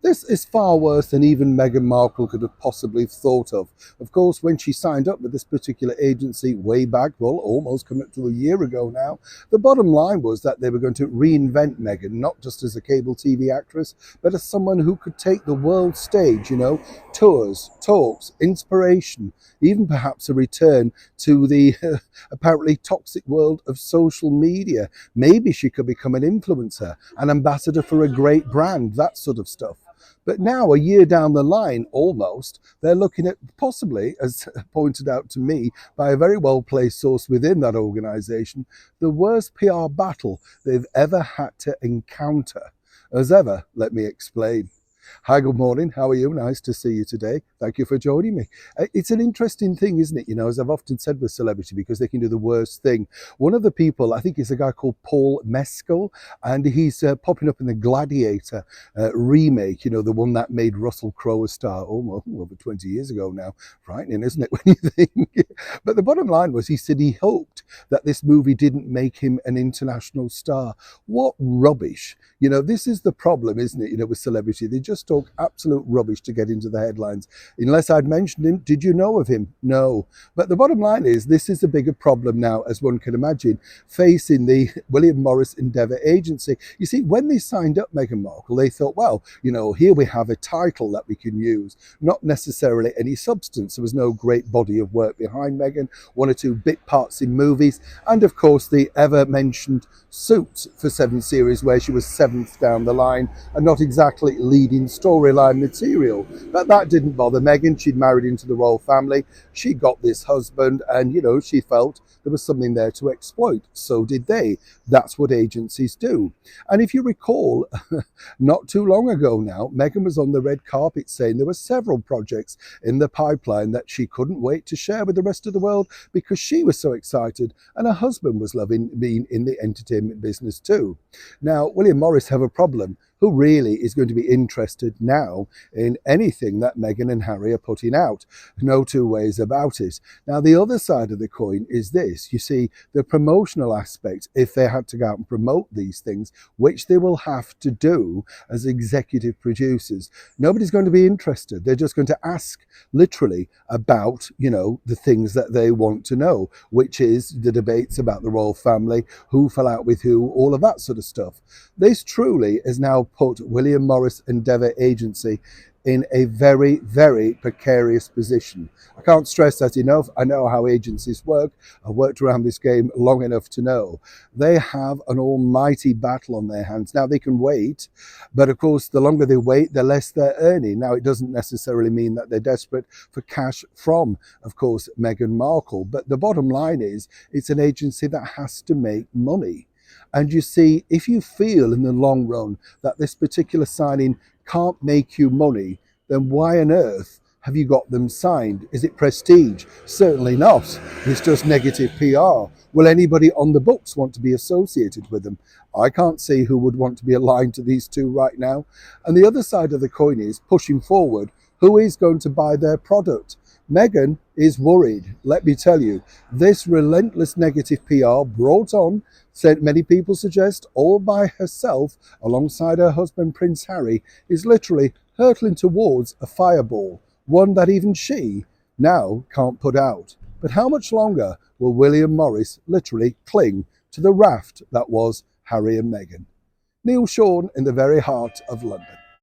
This is far worse than even Meghan Markle could have possibly thought of. Of course, when she signed up with this particular agency way back, well, almost coming up to a year ago now, the bottom line was that they were going to reinvent Meghan, not just as a cable TV actress, but as someone who could take the world stage, tours, talks, inspiration, even perhaps a return to the apparently toxic world of social media. Maybe she could become an influencer, an ambassador for a great brand, that sort of stuff. But now, a year down the line, almost, they're looking at possibly, as pointed out to me by a very well-placed source within that organisation, the worst PR battle they've ever had to encounter. As ever, let me explain. Hi, good morning. How are you? Nice to see you today. Thank you for joining me. It's an interesting thing, isn't it? As I've often said with celebrity, because they can do the worst thing. One of the people, I think, is a guy called Paul Mescal, and he's popping up in the Gladiator remake, the one that made Russell Crowe a star almost over 20 years ago now. Frightening, isn't it, when you think? But the bottom line was, he said he hoped that this movie didn't make him an international star. What rubbish. This is the problem, isn't it, with celebrity. They just talk absolute rubbish to get into the headlines. Unless I'd mentioned him, did you know of him? No. But the bottom line is, this is a bigger problem now, as one can imagine, facing the William Morris Endeavour agency. You see, when they signed up Meghan Markle, they thought, well, here we have a title that we can use, not necessarily any substance. There was no great body of work behind Meghan, one or two bit parts in movies, and of course the ever-mentioned Suits for 7 series, where she was 7th down the line and not exactly leading storyline material. But that didn't bother Meghan. She'd married into the royal family. She got this husband, and she felt there was something there to exploit. So did they. That's what agencies do. And if you recall, not too long ago now, Meghan was on the red carpet saying there were several projects in the pipeline that she couldn't wait to share with the rest of the world because she was so excited, and her husband was loving being in the entertainment business too. Now, William Morris have a problem. Who really is going to be interested now in anything that Meghan and Harry are putting out? No two ways about it. Now, the other side of the coin is this. You see, the promotional aspect, if they had to go out and promote these things, which they will have to do as executive producers, nobody's going to be interested. They're just going to ask literally about, the things that they want to know, which is the debates about the royal family, who fell out with who, all of that sort of stuff. This truly is now put William Morris Endeavour Agency in a very, very precarious position. I can't stress that enough. I know how agencies work. I've worked around this game long enough to know. They have an almighty battle on their hands. Now, they can wait, but of course, the longer they wait, the less they're earning. Now, it doesn't necessarily mean that they're desperate for cash from, of course, Meghan Markle. But the bottom line is, it's an agency that has to make money. And you see, if you feel in the long run that this particular signing can't make you money, then why on earth have you got them signed? Is it prestige? Certainly not. It's just negative PR. Will anybody on the books want to be associated with them? I can't see who would want to be aligned to these two right now. And the other side of the coin is, pushing forward, who is going to buy their product? Meghan is worried. Let me tell you, this relentless negative PR brought on, said many people suggest, all by herself alongside her husband Prince Harry, is literally hurtling towards a fireball, one that even she now can't put out. But how much longer will William Morris literally cling to the raft that was Harry and Meghan? Neil Sean in the very heart of London.